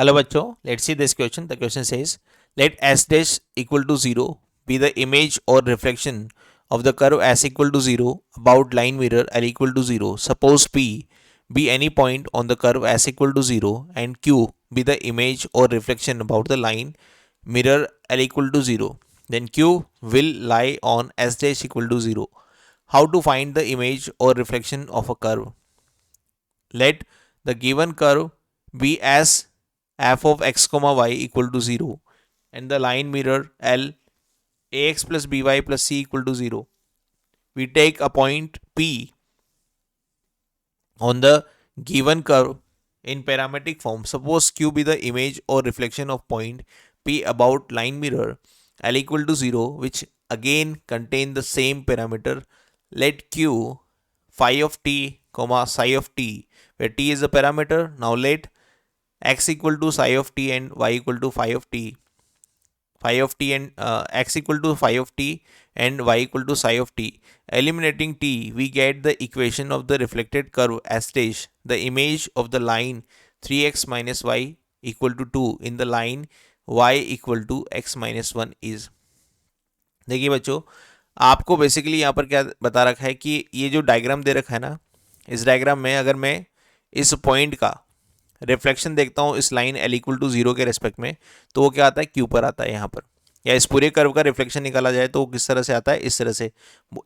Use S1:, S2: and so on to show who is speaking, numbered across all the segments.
S1: Hello बच्चों, let's see this question. The question says, let s dash equal to 0 be the image or reflection of the curve s equal to 0 about line mirror l equal to 0. Suppose p be any point on the curve s equal to 0 and q be the image or reflection about the line mirror l equal to 0. Then q will lie on s dash equal to 0. How to find the image or reflection of a curve? Let the given curve be as f of x comma y equal to 0 and the line mirror L ax plus by plus c equal to 0. We take a point P on the given curve in parametric form. Suppose Q be the image or reflection of point P about line mirror L equal to 0, which again contain the same parameter. Let Q phi of t comma psi of t, where t is the parameter. Now let x equal to psi of t and y equal to phi of t and x equal to phi of t and y equal to psi of t. Eliminating t, we get the equation of the reflected curve as stage the image of the line 3x minus y equal to 2 in the line y equal to x minus 1 is. देखिए बच्चों, आपको basically यहाँ पर क्या बता रखा है कि ये जो डायग्राम दे रखा है ना, इस डायग्राम में अगर मैं इस पॉइंट का रिफ्लेक्शन देखता हूँ इस लाइन एल इक्वल टू 0 के रेस्पेक्ट में, तो वो क्या आता है, क्यू पर आता है यहाँ पर. या इस पूरे कर्व का रिफ्लेक्शन निकाला जाए तो किस तरह से आता है, इस तरह से.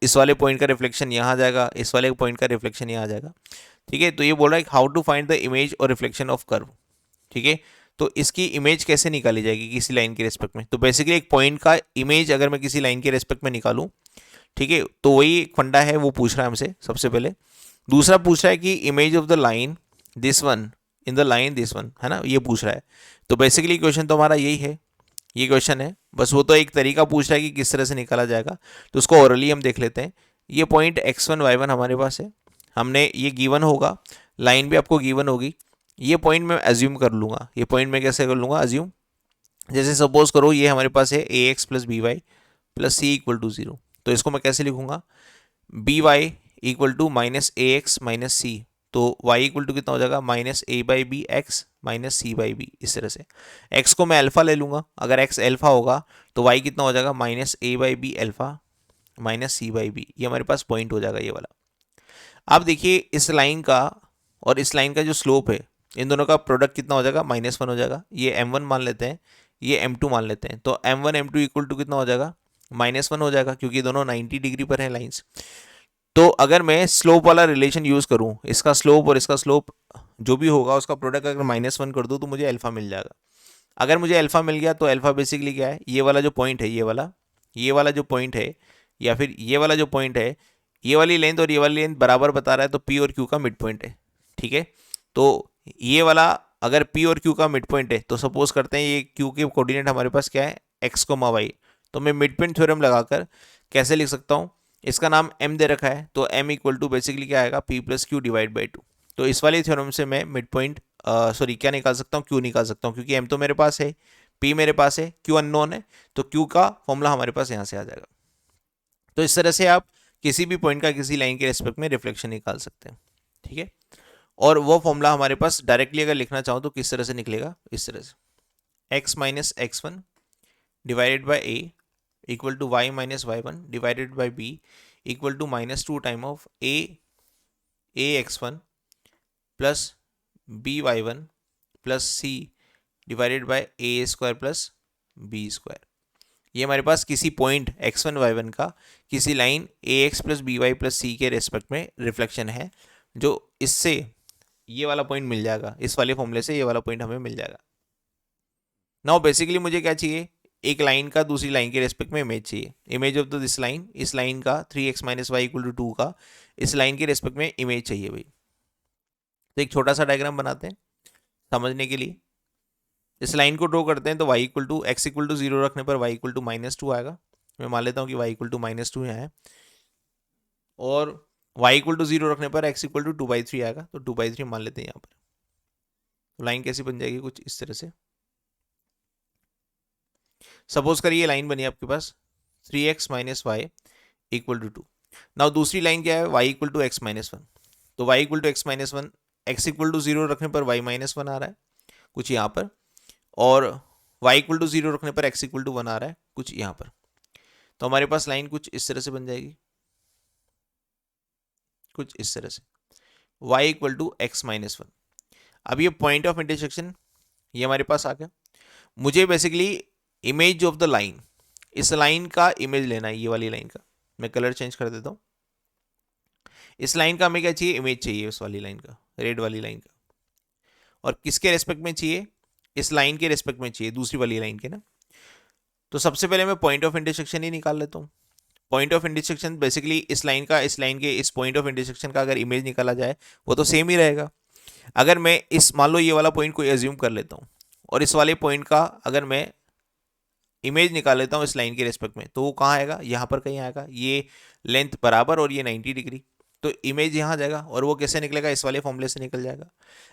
S1: इस वाले पॉइंट का रिफ्लेक्शन यहाँ आ जाएगा, इस वाले पॉइंट का रिफ्लेक्शन यहाँ आ जाएगा. ठीक है, तो ये बोल रहा है how to find the image और रिफ्लेक्शन ऑफ कर्व. ठीक है, तो इसकी इमेज कैसे निकाली जाएगी किसी लाइन के रेस्पेक्ट में. तो बेसिकली एक पॉइंट का इमेज अगर मैं किसी लाइन के रेस्पेक्ट में निकालूं, ठीक है, तो वही एक फंडा है, वो पूछ रहा है हमसे सबसे पहले. दूसरा पूछ रहा है कि image of the line this one in the line this one, है ना, ये पूछ रहा है. तो बेसिकली क्वेश्चन तो हमारा यही है, ये क्वेश्चन है, बस वो तो एक तरीका पूछ रहा है कि किस तरह से निकाला जाएगा. तो उसको ओरली हम देख लेते हैं. ये पॉइंट x1 y1 हमारे पास है, हमने ये गिवन होगा, लाइन भी आपको गिवन होगी. ये पॉइंट मैं एज्यूम कर लूँगा. ये पॉइंट मैं कैसे कर लूँगा, एज्यूम. जैसे सपोज करो ये हमारे पास है a x plus b y plus c equal to 0. तो इसको मैं कैसे लिखूँगा, b y equal to minus a x minus c. तो y इक्वल टू कितना हो जाएगा, minus a by b x minus c by b. इस तरह से x को मैं अल्फा ले लूँगा, अगर x अल्फा होगा तो y कितना हो जाएगा, minus a by b alpha minus c by b. ये हमारे पास पॉइंट हो जाएगा ये वाला. अब देखिए इस लाइन का और इस लाइन का जो स्लोप है, इन दोनों का प्रोडक्ट कितना हो जाएगा, -1 हो जाएगा. ये m1 मान लेते हैं, ये m2 मान लेते हैं. तो m1 m2 इक्वल टू कितना हो जाएगा, -1 हो जाएगा, क्योंकि दोनों 90 डिग्री पर हैं लाइंस. तो अगर मैं स्लोप वाला रिलेशन यूज़ करूँ, इसका स्लोप और इसका स्लोप जो भी होगा उसका प्रोडक्ट अगर -1 कर दूँ तो मुझे अल्फ़ा मिल जाएगा. अगर मुझे अल्फ़ा मिल गया तो अल्फ़ा बेसिकली क्या है, ये वाला जो पॉइंट है, ये वाला जो पॉइंट है, या फिर ये वाला जो पॉइंट है, ये वाली लेंथ और ये वाली लेंथ बराबर बता रहा है, तो पी और क्यू का मिड पॉइंट है. ठीक है, तो ये वाला अगर पी और क्यू का मिड पॉइंट है, तो सपोज करते हैं ये क्यू के कोऑर्डिनेट हमारे पास क्या है, एक्स कोमा वाई. तो मैं मिड पॉइंट थ्योरम लगाकर कैसे लिख सकता हूँ, इसका नाम m दे रखा है, तो m इक्वल टू बेसिकली क्या आएगा, p plus Q divide by 2. तो इस वाले थ्योरम से मैं मिड पॉइंट सॉरी क्या निकाल सकता हूँ, q निकाल सकता हूँ, क्योंकि m तो मेरे पास है, p मेरे पास है, q अननोन है, तो q का फॉर्मूला हमारे पास यहाँ से आ जाएगा. तो इस तरह से आप किसी भी पॉइंट का किसी लाइन के रेस्पेक्ट में रिफ्लेक्शन निकाल सकते हैं. ठीक है, और वो फॉर्मूला हमारे पास डायरेक्टली अगर लिखना चाहो तो किस तरह से निकलेगा, इस तरह से, x minus x one divided by a equal to y minus y one divided by b equal to -2 time of a x one plus b y one plus c divided by a square plus b square. ये हमारे पास किसी point x1 y1 का किसी line a x plus b y plus c के respect में reflection है, जो इससे ये वाला पॉइंट मिल जाएगा, इस वाले फॉर्मूले से ये वाला पॉइंट हमें मिल जाएगा. नाउ बेसिकली मुझे क्या चाहिए, एक लाइन का दूसरी लाइन के रेस्पेक्ट में इमेज चाहिए. इमेज ऑफ दिस लाइन, इस लाइन का 3x minus y equal to 2 का इस लाइन के रेस्पेक्ट में इमेज चाहिए भाई. तो एक छोटा सा डायग्राम बनाते हैं समझने के लिए. इस लाइन को ड्रॉ करते हैं, तो y equal to x equal to 0 रखने पर y इक्वल टू -2 आएगा. मैं मान लेता हूँ कि y इक्वल टू -2 यहाँ है, और y इक्वल टू 0 रखने पर x इक्वल टू 2/3 आएगा. तो 2/3 मान लेते हैं यहाँ पर. तो लाइन कैसी बन जाएगी, कुछ इस तरह से. सपोज करिए लाइन बनी आपके पास 3x minus y equal to 2. Now दूसरी लाइन क्या है, y equal to x minus 1. तो y equal to x minus 1, x equal to 0 रखने पर y -1 आ रहा है कुछ यहाँ पर, और y इक्वल टू 0 रखने पर x इक्वल टू 1 आ रहा है कुछ यहाँ पर। तो हमारे पास लाइन कुछ इस तरह से बन जाएगी, कुछ इस तरह से y equal to x minus 1। अब ये पॉइंट ऑफ इंटरसेक्शन ये हमारे पास आ गया। मुझे basically image of the line, इस लाइन का इमेज लेना है, ये वाली लाइन का। मैं कलर चेंज कर देता हूँ। इस लाइन का हमें क्या चाहिए, इमेज चाहिए इस वाली लाइन का, रेड वाली लाइन का। और किसके रेस्पेक्ट में चाहिए, इस लाइन के रेस्पेक्ट में चाहिए, दूसरी वाली लाइन के ना। तो सबसे पहले मैं पॉइंट ऑफ इंटरसेक्शन ही निकाल लेता हूँ। पॉइंट ऑफ इंटरसेक्शन बेसिकली इस लाइन का, इस लाइन के इस पॉइंट ऑफ इंटरसेक्शन का अगर इमेज निकाला जाए वो तो सेम ही रहेगा। अगर मैं इस, मान लो ये वाला पॉइंट को एज्यूम कर लेता हूँ और इस वाले पॉइंट का अगर मैं इमेज निकाल लेता हूँ इस लाइन के रेस्पेक्ट में, तो वो कहाँ आएगा, यहाँ पर कहीं आएगा। ये लेंथ बराबर और ये 90 डिग्री, तो इमेज यहाँ जाएगा। और वो कैसे निकलेगा, इस वाले फॉर्मूले से निकल जाएगा।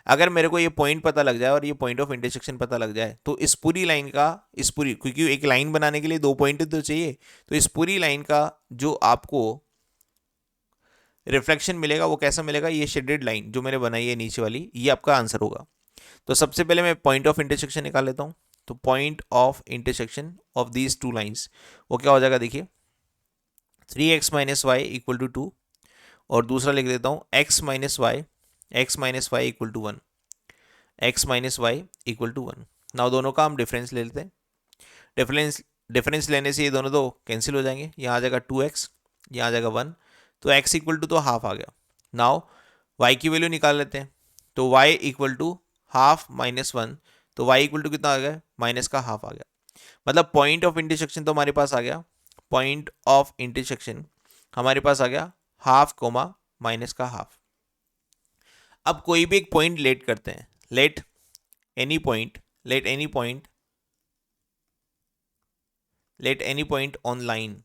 S1: अगर मेरे को ये पॉइंट पता लग जाए और ये पॉइंट ऑफ इंटरसेक्शन पता लग जाए, तो इस पूरी लाइन का, इस पूरी, क्योंकि एक लाइन बनाने के लिए दो पॉइंट तो चाहिए, तो इस पूरी लाइन का जो आपको रिफ्लेक्शन मिलेगा वो कैसा मिलेगा, ये शेडेड लाइन जो मैंने बनाई है नीचे वाली, ये आपका आंसर होगा। तो सबसे पहले मैं पॉइंट ऑफ इंटरसेक्शन निकाल लेता हूँ। तो point of intersection of these two lines वो क्या हो जाएगा, देखिए 3x minus y equal to 2, और दूसरा लिख देता हूँ x minus y equal to 1, x minus y equal to 1। Now दोनों का हम डिफरेंस ले लेते हैं। डिफरेंस लेने से ये दोनों तो कैंसिल हो जाएंगे, यहाँ आ जाएगा 2x, यहाँ आ जाएगा 1, तो x इक्वल टू तो हाफ आ गया। नाउ y की वैल्यू निकाल लेते हैं। तो y equal to half minus 1, तो y इक्वल टू कितना आ गया, माइनस का हाफ आ गया। मतलब पॉइंट ऑफ इंटरसेक्शन तो हमारे पास आ गया, पॉइंट ऑफ इंटरसेक्शन हमारे पास आ गया हाफ कोमा माइनस का हाफ। अब कोई भी एक पॉइंट लेट करते हैं, let any point on line,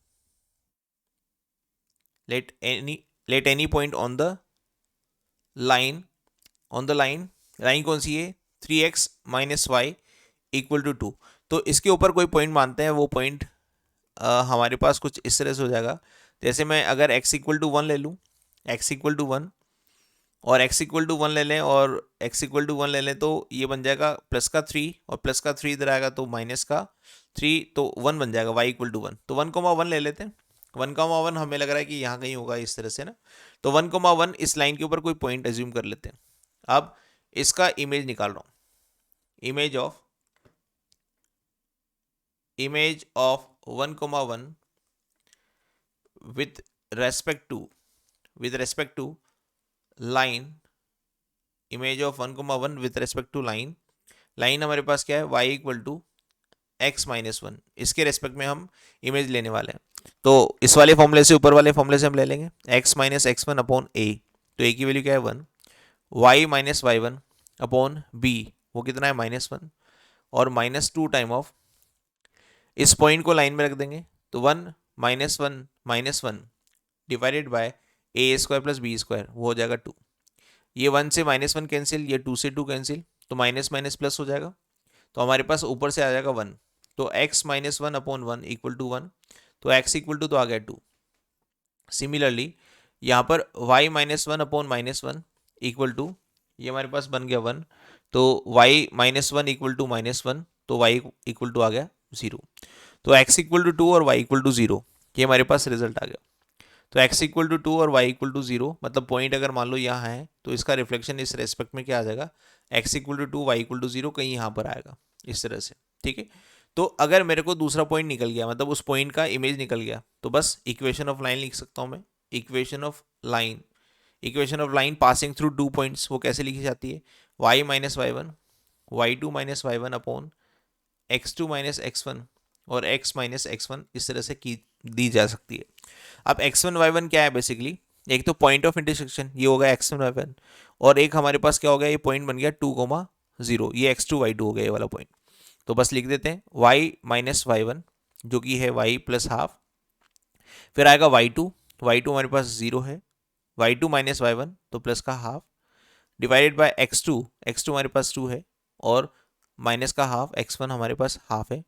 S1: let any point on the line line कौन सी है, 3x minus y equal to 2। तो इसके ऊपर कोई पॉइंट मानते हैं, वो पॉइंट हमारे पास कुछ इस तरह से हो जाएगा। जैसे मैं अगर x इक्वल टू 1 ले लूँ, x इक्वल टू 1 और x इक्वल टू 1 ले लें, और x इक्वल टू 1 ले लें, तो ये बन जाएगा प्लस का 3, और प्लस का 3 इधर आएगा तो माइनस का 3, तो 1 बन जाएगा, y इक्वल टू 1। तो 1,1 ले लेते हैं। 1,1 हमें लग रहा है कि यहाँ कहीं होगा इस तरह से ना। तो 1,1 इस लाइन के ऊपर कोई पॉइंट एज्यूम कर लेते हैं। अब इसका इमेज निकाल रहा हूँ, image of 1,1 with respect to line, image of 1,1 with respect to line हमारे पास क्या है, y equal to x minus 1, इसके रेस्पेक्ट में हम इमेज लेने वाले हैं। तो इस वाले फॉर्मूले से, ऊपर वाले फॉर्मूले से हम ले लेंगे x minus x1 upon a, तो a की वैल्यू क्या है 1, y minus y1 upon b, वो कितना है -1, और -2 टाइम ऑफ, इस पॉइंट को लाइन में रख देंगे, तो 1 -1 divided by a square plus b square, वो हो जाएगा 2। ये 1 से -1 कैंसिल, ये 2 से 2 कैंसिल, तो माइनस माइनस प्लस हो जाएगा। तो हमारे पास ऊपर से आ जाएगा 1, तो x minus 1 upon 1 equal to 1, तो x इक्वल टू तो आ गया 2। सिमिलरली यहाँ पर y minus 1 upon -1 equal to, ये हमारे पास बन गया 1, तो y माइनस 1 इक्वल टू -1, तो y इक्वल टू आ गया 0। तो x इक्वल टू 2 और y इक्वल टू 0, ये हमारे पास रिजल्ट आ गया। तो x इक्वल टू 2 और y इक्वल टू 0, मतलब पॉइंट अगर मान लो यहाँ है, तो इसका रिफ्लेक्शन इस रेस्पेक्ट में क्या आ जाएगा, x equal to 2 y equal to 0 कहीं यहाँ पर आएगा इस तरह से, ठीक है। तो अगर मेरे को दूसरा पॉइंट निकल गया, मतलब उस पॉइंट का इमेज निकल गया, तो बस इक्वेशन ऑफ लाइन लिख सकता हूँ मैं। Equation of line passing through 2 points, वो कैसे लिखी जाती है, y minus y1 y2 minus y1 upon x2 minus x1 और x माइनस x1, इस तरह से की दी जा सकती है। अब x1 y1 क्या है, बेसिकली एक तो पॉइंट ऑफ इंटरसेक्शन ये होगा x1 y1, और एक हमारे पास क्या हो गया, ये पॉइंट बन गया 2,0, ये x2 y2 हो गया ये वाला पॉइंट। तो बस लिख देते हैं y माइनस y1 जो कि है y प्लस हाफ, फिर आएगा y2 हमारे पास 0 है, y2 माइनस y1 तो प्लस का हाफ, डिवाइडेड बाय x2 हमारे पास 2 है, और माइनस का हाफ, x1 हमारे पास हाफ है,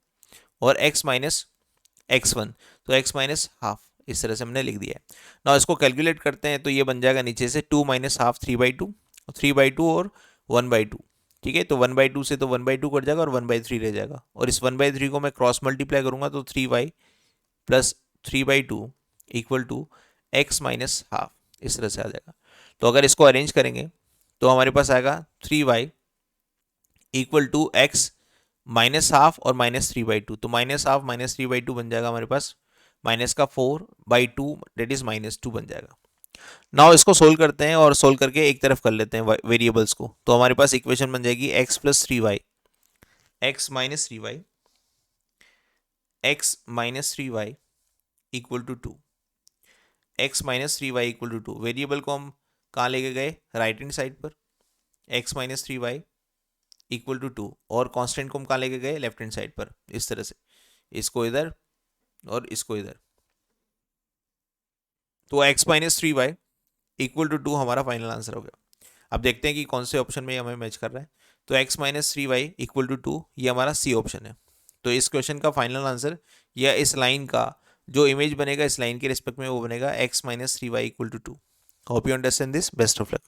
S1: और x माइनस x1 तो x माइनस हाफ, इस तरह से हमने लिख दिया है ना। इसको कैलकुलेट करते हैं तो ये बन जाएगा नीचे से 2 माइनस हाफ 3/2, 3/2 और 1/2, ठीक है, तो 1/2 से तो 1/2 कट जाएगा और 1/3 रह जाएगा, और इस 1/3 को मैं क्रॉस मल्टीप्लाई करूंगा तो 3y plus 3/2 equal to x minus half, इस तरह से आ जाएगा। तो अगर इसको अरेंज करेंगे तो हमारे पास आएगा 3y equal to x minus half और -3/2, तो -1/2 बन जाएगा हमारे पास, माइनस का 4/2 डेट इज -2 बन जाएगा। नाउ इसको सोल्व करते हैं और सोल्व करके एक तरफ कर लेते हैं वेरिएबल्स को, तो हमारे पास इक्वेशन बन जाएगी x plus 3y x minus 3y x minus 3y equal to 2, x minus 3y equal to 2। Variable को हम कहाँ लेके गए, राइट हैंड साइड पर, x minus 3y equal to 2, और कांस्टेंट को हम कहाँ लेके गए, लेफ्ट हैंड साइड पर, इस तरह से, इसको इधर और इसको इधर। तो x minus 3y equal to 2 हमारा फाइनल आंसर हो गया। अब देखते हैं कि कौन से ऑप्शन में हमें मैच कर रहा है। तो x minus 3y equal to 2 ये हमारा सी ऑप्शन है। तो इस क्वेश्चन का फाइनल आंसर या इस लाइन का जो इमेज बनेगा इस लाइन के रिस्पेक्ट में वो बनेगा x minus 3y equal to 2। Hope you understand this, best of luck.